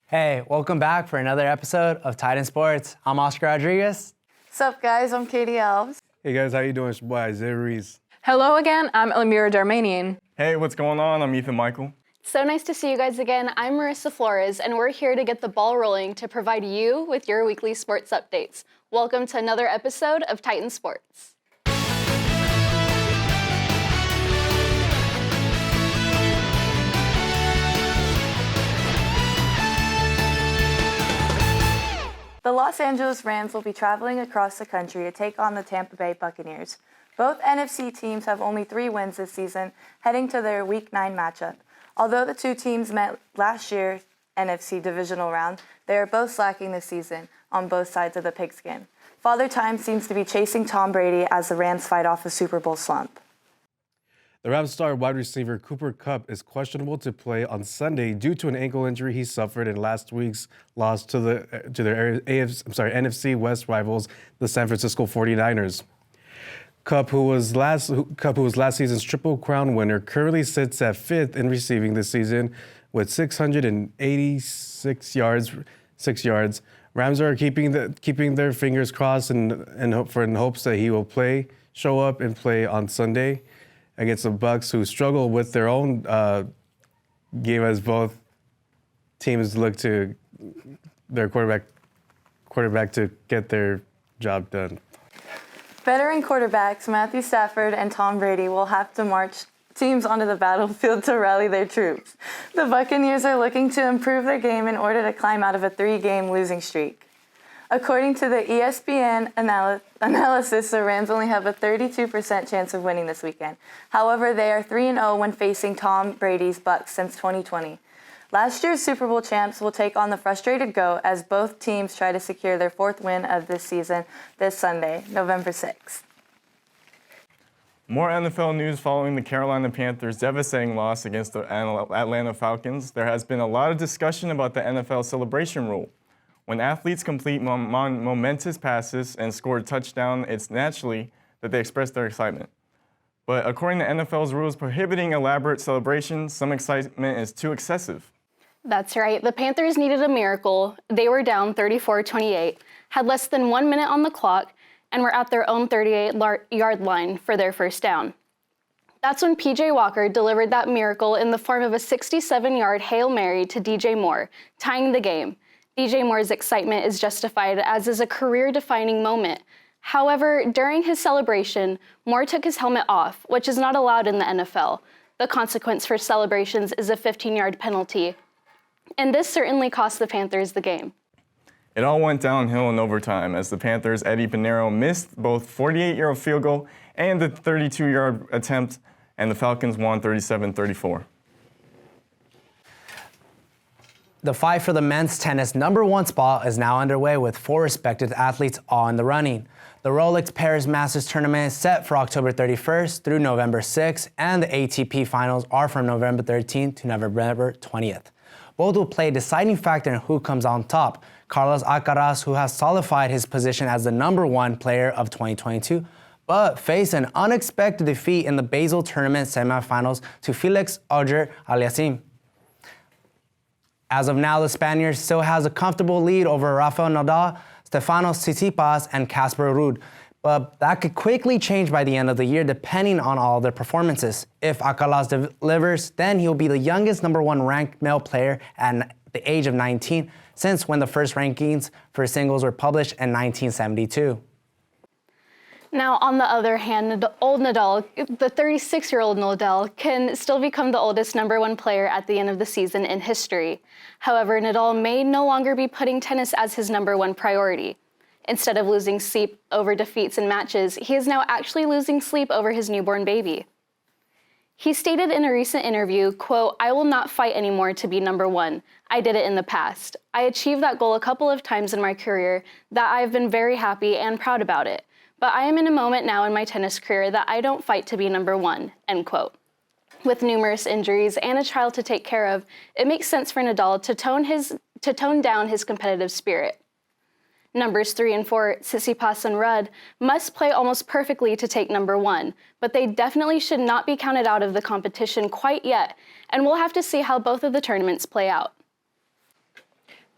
Hey, welcome back for another episode of Titan Sports. I'm Oscar Rodriguez. What's up, guys? I'm Katie Alves. Hey guys, how you doing? It's your boy Ruiz. Hello again, I'm Elmira Darmanian. Hey, what's going on? I'm Ethan Michael. So nice to see you guys again. I'm Marisa Flores, and we're here to get the ball rolling to provide you with your weekly sports updates. Welcome to another episode of Titan Sports. The Los Angeles Rams will be traveling across the country to take on the Tampa Bay Buccaneers. Both NFC teams have only 3 wins this season, heading to their Week 9 matchup. Although the two teams met last year's NFC divisional round, they are both slacking this season on both sides of the pigskin. Father Time seems to be chasing Tom Brady as the Rams fight off a Super Bowl slump. The Rams star wide receiver Cooper Kupp is questionable to play on Sunday due to an ankle injury he suffered in last week's loss to their NFC West rivals, the San Francisco 49ers. Kupp, who was last season's Triple Crown winner, currently sits at 5th in receiving this season with 686 yards. Rams are keeping their fingers crossed in hopes that he will show up and play on Sunday against the Bucs, who struggle with their own game as both teams look to their quarterback to get their job done. Veteran quarterbacks Matthew Stafford and Tom Brady will have to march teams onto the battlefield to rally their troops. The Buccaneers are looking to improve their game in order to climb out of a 3-game losing streak. According to the ESPN analysis, the Rams only have a 32% chance of winning this weekend. However, they are 3-0 when facing Tom Brady's Bucs since 2020. Last year's Super Bowl champs will take on the frustrated GOAT as both teams try to secure their 4th win of this season this Sunday, November 6th. More NFL news following the Carolina Panthers' devastating loss against the Atlanta Falcons. There has been a lot of discussion about the NFL celebration rule. When athletes complete momentous passes and score a touchdown, it's naturally that they express their excitement. But according to NFL's rules prohibiting elaborate celebrations, some excitement is too excessive. That's right. The Panthers needed a miracle. They were down 34-28, had less than 1 minute on the clock, and were at their own 38-yard line for their first down. That's when P.J. Walker delivered that miracle in the form of a 67-yard Hail Mary to D.J. Moore, tying the game. D.J. Moore's excitement is justified, as is a career-defining moment. However, during his celebration, Moore took his helmet off, which is not allowed in the NFL. The consequence for celebrations is a 15-yard penalty. And this certainly cost the Panthers the game. It all went downhill in overtime as the Panthers' Eddie Pinheiro missed both 48-yard field goal and the 32-yard attempt, and the Falcons won 37-34. The fight for the men's tennis #1 spot is now underway with 4 respected athletes all in the running. The Rolex Paris Masters tournament is set for October 31st through November 6th, and the ATP finals are from November 13th to November 20th. Both will play a deciding factor in who comes on top. Carlos Alcaraz, who has solidified his position as the #1 player of 2022, but faced an unexpected defeat in the Basel tournament semifinals to Felix Auger-Aliassime. As of now, the Spaniard still has a comfortable lead over Rafael Nadal, Stefanos Tsitsipas, and Casper Ruud, but that could quickly change by the end of the year depending on all their performances. If Alcaraz delivers, then he'll be the youngest #1 ranked male player at the age of 19 since when the first rankings for singles were published in 1972. Now, on the other hand, the 36-year-old Nadal, can still become the oldest #1 player at the end of the season in history. However, Nadal may no longer be putting tennis as his #1 priority. Instead of losing sleep over defeats in matches, he is now actually losing sleep over his newborn baby. He stated in a recent interview, quote, "I will not fight anymore to be #1. I did it in the past. I achieved that goal a couple of times in my career that I've been very happy and proud about it. But I am in a moment now in my tennis career that I don't fight to be #1, end quote. With numerous injuries and a child to take care of, it makes sense for Nadal to tone down his competitive spirit. Numbers 3 and 4, Tsitsipas and Ruud, must play almost perfectly to take #1, but they definitely should not be counted out of the competition quite yet, and we'll have to see how both of the tournaments play out.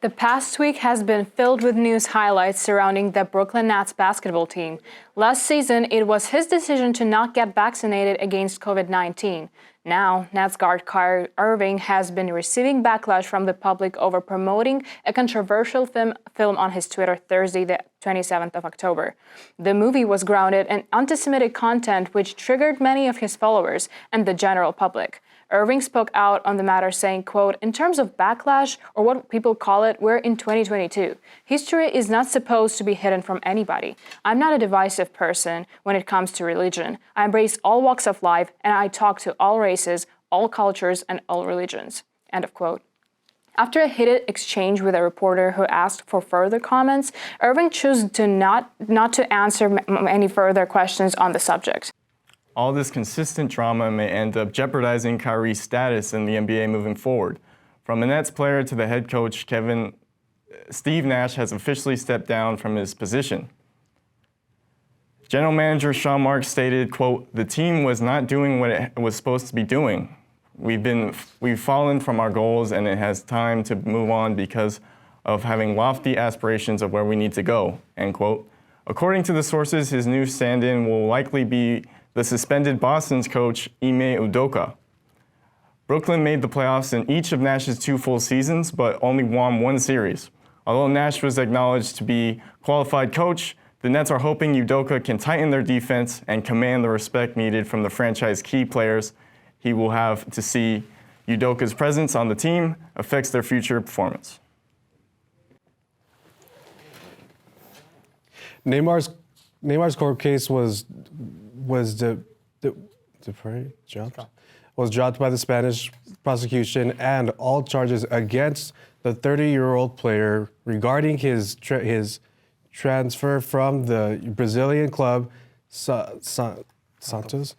The past week has been filled with news highlights surrounding the Brooklyn Nets basketball team. Last season, it was his decision to not get vaccinated against COVID-19. Now, Nets guard Kyrie Irving has been receiving backlash from the public over promoting a controversial film on his Twitter Thursday, the 27th of October. The movie was grounded in anti-Semitic content, which triggered many of his followers and the general public. Irving spoke out on the matter saying, quote, "In terms of backlash, or what people call it, we're in 2022. History is not supposed to be hidden from anybody. I'm not a divisive person when it comes to religion. I embrace all walks of life, and I talk to all races, all cultures, and all religions." End of quote. After a heated exchange with a reporter who asked for further comments, Irving chose to not to answer any further questions on the subject. All this consistent drama may end up jeopardizing Kyrie's status in the NBA moving forward. From a Nets player to the head coach, Steve Nash has officially stepped down from his position. General manager Sean Marks stated, quote, "The team was not doing what it was supposed to be doing. We've fallen from our goals, and it has time to move on because of having lofty aspirations of where we need to go," end quote. According to the sources, his new stand-in will likely be the suspended Boston's coach, Ime Udoka. Brooklyn made the playoffs in each of Nash's 2 full seasons, but only won 1 series. Although Nash was acknowledged to be qualified coach, the Nets are hoping Udoka can tighten their defense and command the respect needed from the franchise key players. He will have to see Udoka's presence on the team affects their future performance. Neymar's court case was dropped by the Spanish prosecution, and all charges against the 30-year-old player regarding his transfer from the Brazilian club Santos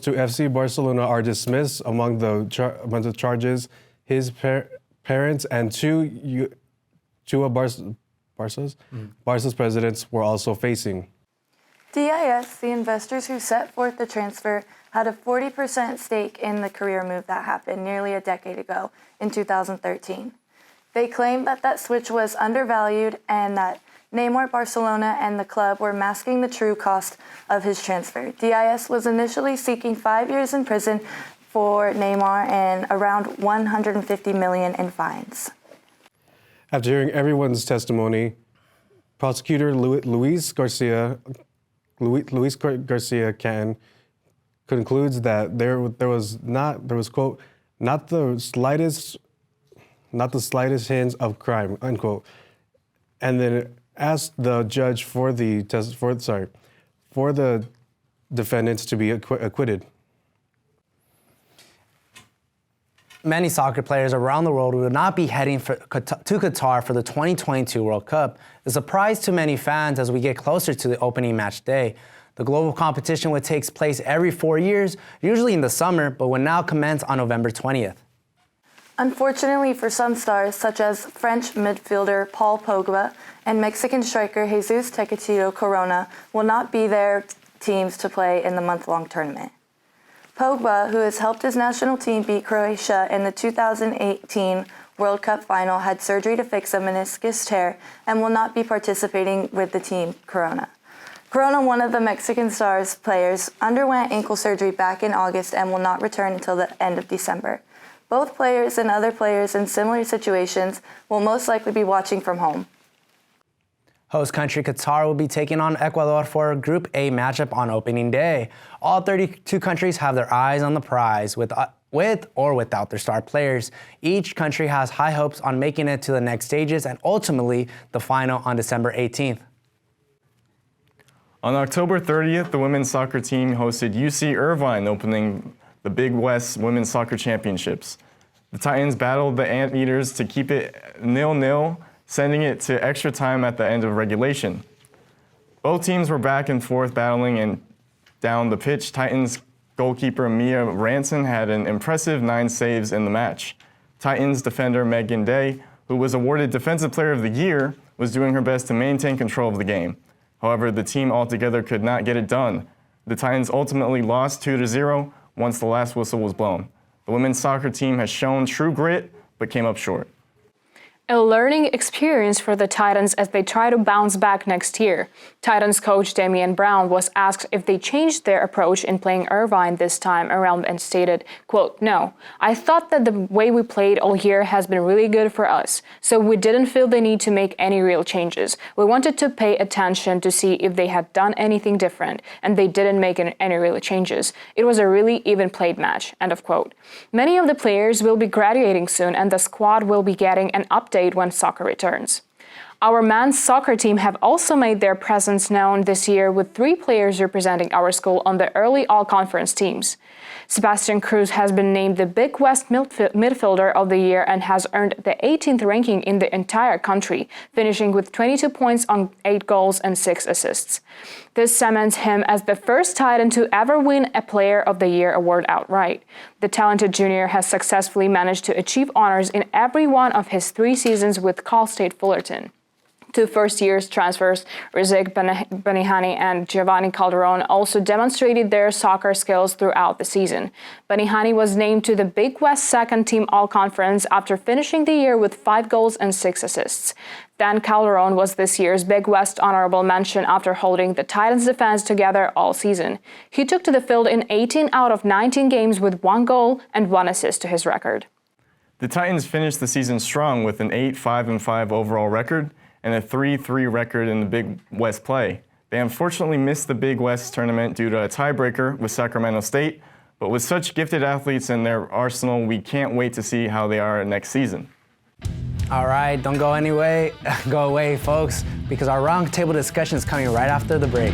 to FC Barcelona are dismissed. Among the charges, his parents and two of Barca's presidents were also facing. DIS, the investors who set forth the transfer, had a 40% stake in the career move that happened nearly a decade ago in 2013. They claimed that switch was undervalued and that Neymar, Barcelona, and the club were masking the true cost of his transfer. DIS was initially seeking 5 years in prison for Neymar and around $150 million in fines. After hearing everyone's testimony, prosecutor Luis Garcia Canton concludes that there was quote not the slightest hint of crime, unquote, and then asked the judge for the defendants to be acquitted. Many soccer players around the world will not be heading to Qatar for the 2022 World Cup. A surprise to many fans as we get closer to the opening match day. The global competition, which takes place every 4 years, usually in the summer, but will now commence on November 20th. Unfortunately for some stars, such as French midfielder Paul Pogba and Mexican striker Jesus Tecatito Corona, will not be their teams to play in the month-long tournament. Pogba, who has helped his national team beat Croatia in the 2018 World Cup final, had surgery to fix a meniscus tear and will not be participating with the team Corona. Corona, one of the Mexican Stars players, underwent ankle surgery back in August and will not return until the end of December. Both players and other players in similar situations will most likely be watching from home. Host country Qatar will be taking on Ecuador for a Group A matchup on opening day. All 32 countries have their eyes on the prize, with or without their star players. Each country has high hopes on making it to the next stages and ultimately the final on December 18th. On October 30th, the women's soccer team hosted UC Irvine, opening the Big West Women's Soccer Championships. The Titans battled the Anteaters to keep it 0-0, sending it to extra time at the end of regulation. Both teams were back and forth battling, and down the pitch, Titans goalkeeper Mia Ranson had an impressive 9 saves in the match. Titans defender Megan Day, who was awarded Defensive Player of the Year, was doing her best to maintain control of the game. However, the team altogether could not get it done. The Titans ultimately lost 2-0 once the last whistle was blown. The women's soccer team has shown true grit, but came up short. A learning experience for the Titans as they try to bounce back next year. Titans coach Damian Brown was asked if they changed their approach in playing Irvine this time around and stated, quote, "No, I thought that the way we played all year has been really good for us, so we didn't feel the need to make any real changes. We wanted to pay attention to see if they had done anything different, and they didn't make any real changes. It was a really even played match," end of quote. Many of the players will be graduating soon, and the squad will be getting an update when soccer returns. Our men's soccer team have also made their presence known this year with 3 players representing our school on the early all-conference teams. Sebastian Cruz has been named the Big West Midfielder of the Year and has earned the 18th ranking in the entire country, finishing with 22 points on 8 goals and 6 assists. This cements him as the first Titan to ever win a Player of the Year award outright. The talented junior has successfully managed to achieve honors in every one of his 3 seasons with Cal State Fullerton. 2 first-year transfers, Rizik Benihani and Giovanni Calderon, also demonstrated their soccer skills throughout the season. Benihani was named to the Big West second-team All-Conference after finishing the year with 5 goals and 6 assists. Dan Calderon was this year's Big West honorable mention after holding the Titans' defense together all season. He took to the field in 18 out of 19 games with 1 goal and 1 assist to his record. The Titans finished the season strong with an 8-5-5 overall record and a 3-3 record in the Big West play. They unfortunately missed the Big West tournament due to a tiebreaker with Sacramento State, but with such gifted athletes in their arsenal, we can't wait to see how they are next season. All right, don't go away, folks, because our roundtable discussion is coming right after the break.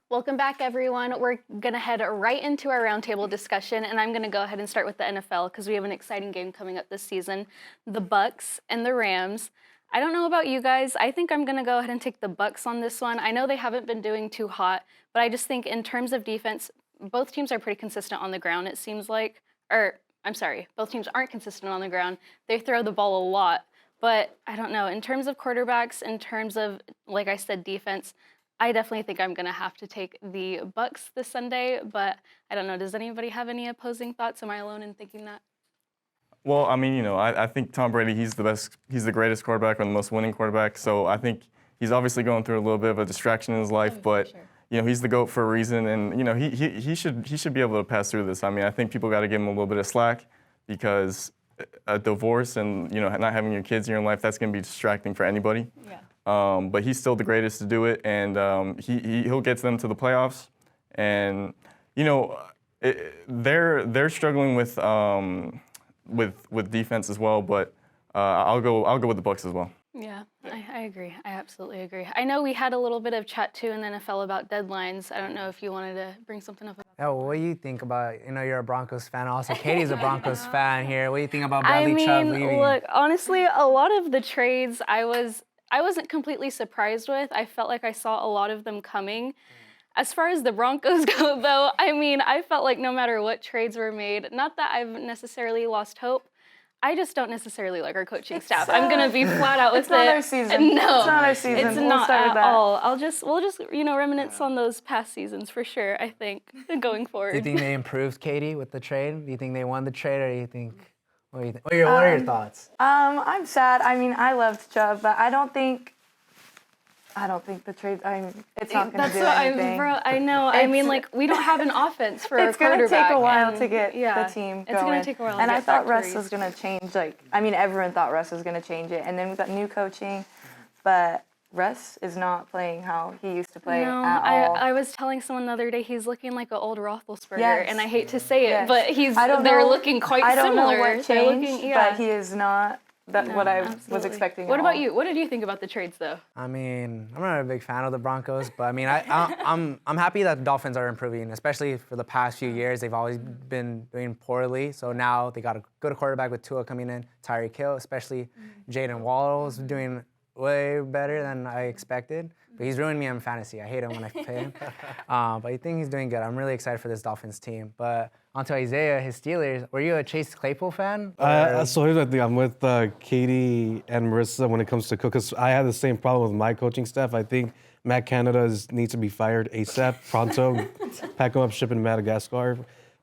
Welcome back, everyone. We're going to head right into our roundtable discussion, and I'm going to go ahead and start with the NFL because we have an exciting game coming up this season, the Bucs and the Rams. I don't know about you guys. I think I'm going to go ahead and take the Bucs on this one. I know they haven't been doing too hot, but I just think in terms of defense, both teams are pretty consistent on the ground, it seems like. Both teams aren't consistent on the ground. They throw the ball a lot, but I don't know. In terms of quarterbacks, in terms of, like I said, defense, I definitely think I'm going to have to take the Bucs this Sunday, but I don't know. Does anybody have any opposing thoughts? Am I alone in thinking that? Well, I mean, I think Tom Brady, he's the greatest quarterback and the most winning quarterback, so I think he's obviously going through a little bit of a distraction in his life, but sure. He's the GOAT for a reason, and he should be able to pass through this. I mean, I think people got to give him a little bit of slack because a divorce and not having your kids in your life, that's going to be distracting for anybody. Yeah. But he's still the greatest to do it, and he'll get them to the playoffs. And they're struggling with defense as well. But I'll go with the Bucs as well. Yeah, I agree. I absolutely agree. I know we had a little bit of chat too in the NFL about deadlines. I don't know if you wanted to bring something up. Oh, what do you think about? You're a Broncos fan. Also, Katie's a Broncos fan here. What do you think about Bradley Chubb leaving? Look, honestly, a lot of the trades I wasn't completely surprised with. I felt like I saw a lot of them coming. As far as the Broncos go, though, I felt like no matter what trades were made, not that I've necessarily lost hope, I just don't necessarily like our coaching staff. I'm gonna be flat out with it. It's not our season. No, it's not our season. It's not at all. We'll just reminisce on those past seasons for sure. I think going forward. Do you think they improved, Katie, with the trade? Do you think they won the trade, or do you think? What do you think? What are your thoughts? I'm sad. I loved Chubb, but I don't think I don't think the trade. It's not going to That's do what anything. I know. I mean, like, we don't have an offense for It's a going to quarterback. take a while and, to get yeah, the team going. It's going to take a while. And to I get thought back to Russ Ruiz. was going to change. Everyone thought Russ was going to change it, and then we got new coaching, but Russ is not playing how he used to play No, at all. I was telling someone the other day he's looking like an old Roethlisberger, Yes. and I hate to say it, Yes. but they're know- looking quite I don't similar. know what They're changed, looking, yeah. but he is not what I was Absolutely. expecting. What at about all. you? What did you think about the trades, though? I mean, I'm not a big fan of the Broncos, but I mean, I'm happy that the Dolphins are improving, especially for the past few years. They've always been doing poorly, so now they got a good quarterback with Tua coming in, Tyreek Hill, especially Jaden Waddle's doing way better than I expected. But he's ruined me in fantasy. I hate him when I play him. But I think he's doing good. I'm really excited for this Dolphins team. But onto Isaiah, his Steelers. Were you a Chase Claypool fan? So here's the thing. I'm with Katie and Marissa when it comes to cook. 'Cause I had the same problem with my coaching staff. I think Matt Canada needs to be fired ASAP, pronto. Pack him up, ship him to Madagascar.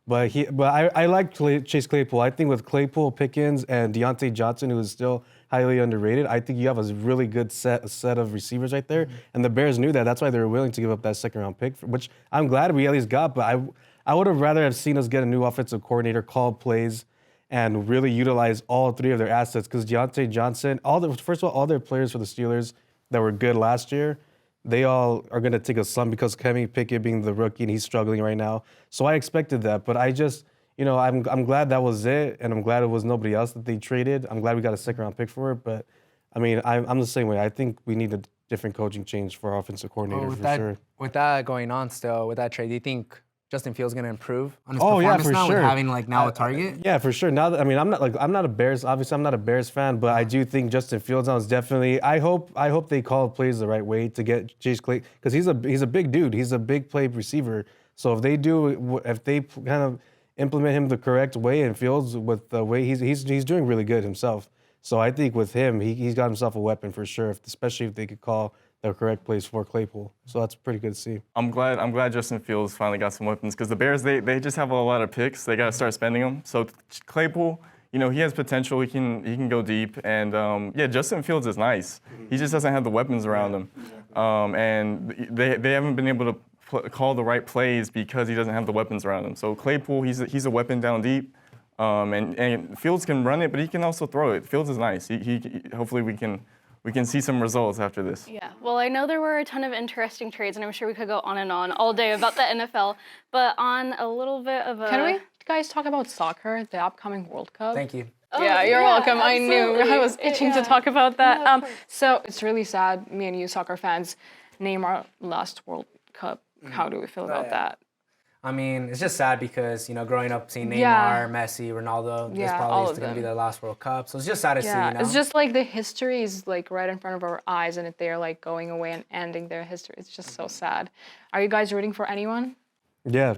But I like Chase Claypool. I think with Claypool, Pickens, and Deontay Johnson, who is still highly underrated, I think you have a really good set of receivers right there. And the Bears knew that. That's why they were willing to give up that second-round pick, which I'm glad we at least got. But I would have rather have seen us get a new offensive coordinator, call plays, and really utilize all three of their assets. Because Deontay Johnson, first of all their players for the Steelers that were good last year, they all are going to take a slump because Kenny Pickett being the rookie and he's struggling right now. So I expected that, but I just, I'm glad that was it, and I'm glad it was nobody else that they traded. I'm glad we got a second-round pick for it, but I mean, I'm the same way. I think we need a different coaching change for our offensive coordinator for sure. With that going on still, with that trade, do you think Justin Fields going to improve on his Oh, yeah, performance for now sure. with having now a target? Yeah, for sure. Now that, I'm not a Bears. Obviously, I'm not a Bears fan, but I do think Justin Fields now is definitely. I hope they call plays the right way to get Chase Clay, because he's a big dude. He's a big play receiver. So if they kind of implement him the correct way, and Fields with the way he's doing really good himself. So I think with him, he's got himself a weapon for sure. Especially if they could call the correct plays for Claypool. So that's pretty good to see. I'm glad Justin Fields finally got some weapons, because the Bears, they just have a lot of picks. They got to start spending them. So Claypool, he has potential. He can go deep. And Justin Fields is nice. He just doesn't have the weapons around him. And they haven't been able to call the right plays because he doesn't have the weapons around him. So Claypool, he's a weapon down deep. And Fields can run it, but he can also throw it. Fields is nice. He hopefully we can see some results after this. Yeah, well, I know there were a ton of interesting trades, and I'm sure we could go on and on all day about the NFL, but on a little bit of a... Can we guys talk about soccer, the upcoming World Cup? Thank you. Yeah, you're welcome. I knew absolutely. I was itching to talk about that. No, of course. So it's really sad, me and you soccer fans, Neymar last World Cup. How do we feel about that? I mean, it's just sad because, growing up seeing Neymar, Yeah. Messi, Ronaldo, this Yeah, all probably of is going to be them. their last World Cup. So it's just sad to see, Yeah, it's just like the history is like right in front of our eyes, and if they're like going away and ending their history, it's just so sad. Are you guys rooting for anyone? Yeah,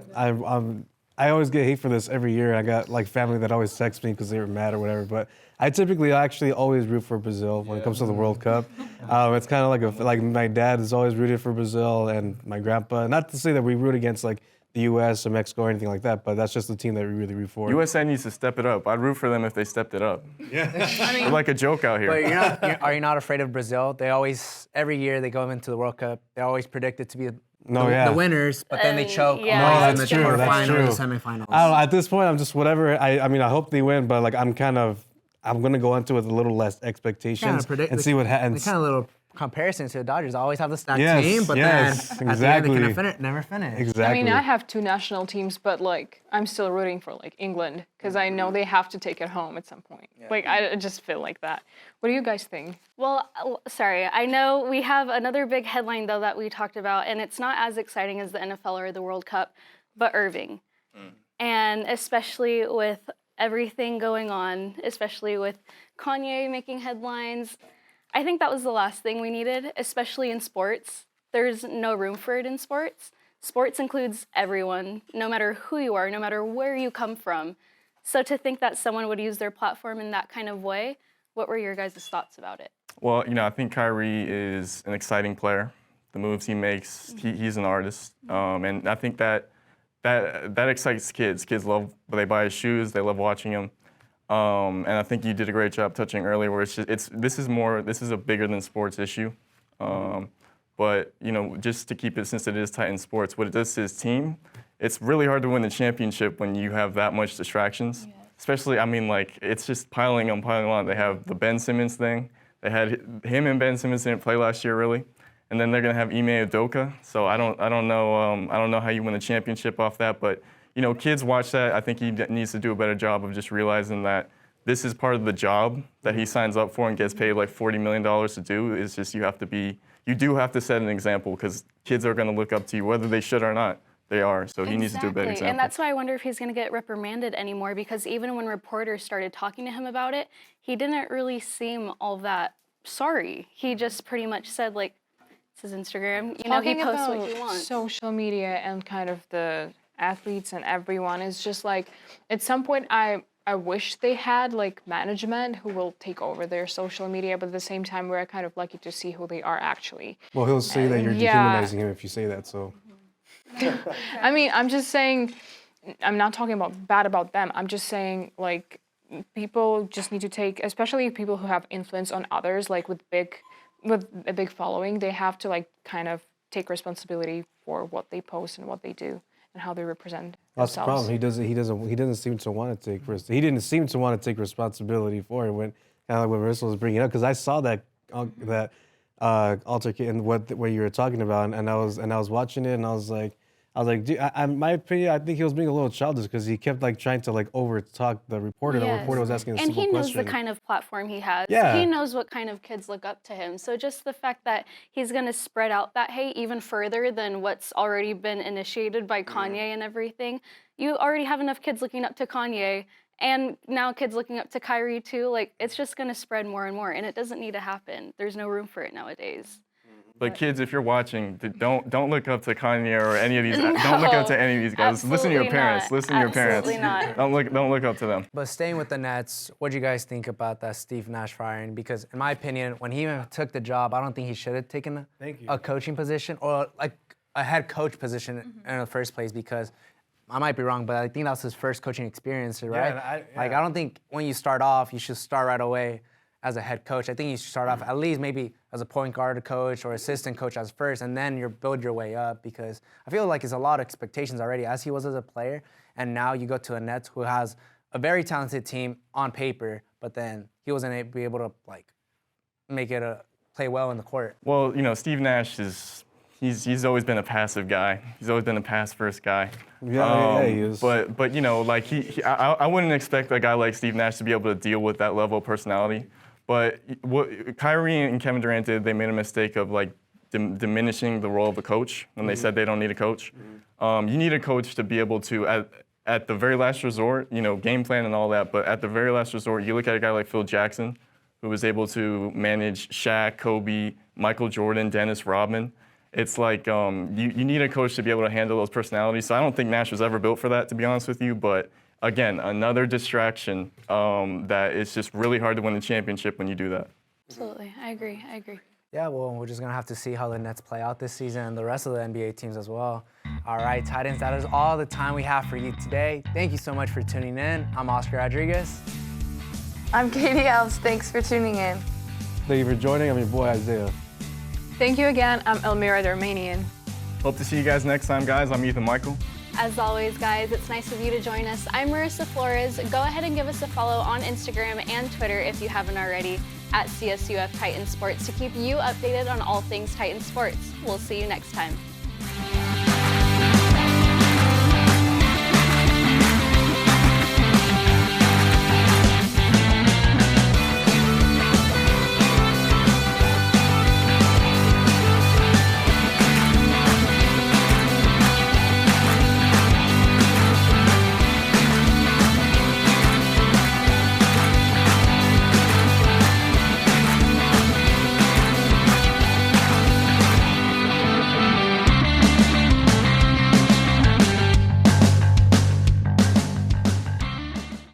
I always get hate for this every year. I got like family that always text me because they were mad or whatever. But I typically actually always root for Brazil when it comes to the World Cup. It's kind of like my dad is always rooted for Brazil, and my grandpa. Not to say that we root against like the U.S. or Mexico or anything like that, but that's just the team that we really root for. USA needs to step it up. I'd root for them if they stepped it up. Yeah. They're like a joke out But here. are you not afraid of Brazil? They always, every year they go into the World Cup, they always predicted to be the winners, but then they choke yeah. always No, in the that's true, quarterfinals or that's the semifinals. I don't know, at this point, I'm just whatever. I mean, I hope they win, but like I'm going to go into it with a little less expectations and see what happens. The kind of little comparison to the Dodgers. Always have the stacked Yes, team, but yes, then at exactly. the end they can never finish. Exactly. I mean, I have two national teams, but like I'm still rooting for like England because I know they have to take it home at some point. Like I just feel like that. What do you guys think? Well, sorry, I know we have another big headline, though, that we talked about, and it's not as exciting as the NFL or the World Cup, but Irving. And especially with everything going on, especially with Kanye making headlines, I think that was the last thing we needed, especially in sports. There's no room for it in sports. Sports includes everyone, no matter who you are, no matter where you come from. So to think that someone would use their platform in that kind of way, what were your guys' thoughts about it? Well, I think Kyrie is an exciting player. The moves he makes, he's an artist. And I think that excites kids. Kids love, they buy his shoes, they love watching him. And I think you did a great job touching earlier where this is a bigger than sports issue. But, just to keep it, since it is Titan Sports, what it does to his team, it's really hard to win the championship when you have that much distractions. Yeah. Especially, it's just piling on. They have the Ben Simmons thing. They had him and Ben Simmons didn't play last year, really. And then they're going to have Ime Udoka. So I don't know how you win the championship off that. But, kids watch that. I think he needs to do a better job of just realizing that this is part of the job that he signs up for and gets paid like $40 million to do. It's just you do have to set an example because kids are going to look up to you, whether they should or not. They are, so he needs to do a better example. And that's why I wonder if he's going to get reprimanded anymore, because even when reporters started talking to him about it, he didn't really seem all that sorry. He just pretty much said, like, it's his Instagram. He posts what he wants. Social media and kind of the athletes and everyone is just like, at some point I wish they had like management who will take over their social media, but at the same time we're kind of lucky to see who they are actually. Well, he'll say that you're dehumanizing him if you say that, so. I'm just saying, I'm not talking bad about them. I'm just saying, like, people just need to take, especially people who have influence on others, like with a big following, they have to like kind of take responsibility for what they post and what they do and how they represent That's themselves. the problem. He doesn't seem to want to take he didn't seem to want to take responsibility for it when kind of like when Marisa was bringing it up, because I saw that altercation what you were talking about, and I was watching it and I was like, dude, in my opinion, I think he was being a little childish because he kept like trying to like over talk the reporter. Yes. The reporter was asking a simple question. And he knows question. the kind of platform he has. Yeah. He knows what kind of kids look up to him. So just the fact that he's going to spread out that hate even further than what's already been initiated by Kanye and everything. You already have enough kids looking up to Kanye, and now kids looking up to Kyrie too. Like, it's just going to spread more and more, and it doesn't need to happen. There's no room for it nowadays. But kids, if you're watching, don't look up to Kanye or any of these. No, don't look up to any of these guys. Listen to your parents. Not. Listen to your parents. Absolutely not. Don't look up to them. But staying with the Nets, what do you guys think about that Steve Nash firing? Because in my opinion, when he took the job, I don't think he should have taken a coaching position or like a head coach position in the first place, because I might be wrong, but I think that was his first coaching experience, right? I don't think when you start off, you should start right away as a head coach. I think you should start off at least maybe as a point guard coach or assistant coach as first, and then you build your way up, because I feel like it's a lot of expectations already as he was as a player, and now you go to a Nets who has a very talented team on paper, but then he wasn't able to like make it play well in the court. Well, Steve Nash he's always been a passive guy. He's always been a pass-first guy. Yeah, he is. But like I wouldn't expect a guy like Steve Nash to be able to deal with that level of personality. But what Kyrie and Kevin Durant did, they made a mistake of like diminishing the role of a coach when they said they don't need a coach. You need a coach to be able to, at the very last resort, game plan and all that, but at the very last resort, you look at a guy like Phil Jackson, who was able to manage Shaq, Kobe, Michael Jordan, Dennis Rodman. It's like you need a coach to be able to handle those personalities. So I don't think Nash was ever built for that, to be honest with you, but again, another distraction that it's just really hard to win the championship when you do that. Absolutely, I agree. Yeah, well, we're just going to have to see how the Nets play out this season and the rest of the NBA teams as well. All right, Titans, that is all the time we have for you today. Thank you so much for tuning in. I'm Oscar Rodriguez. I'm Katie Alves. Thanks for tuning in. Thank you for joining. I'm your boy, Isaiah. Thank you again. I'm Elmira Darmanian. Hope to see you guys next time, guys. I'm Ethan Michael. As always, guys, it's nice of you to join us. I'm Marisa Flores. Go ahead and give us a follow on Instagram and Twitter if you haven't already, at CSUF Titan Sports, to keep you updated on all things Titan Sports. We'll see you next time.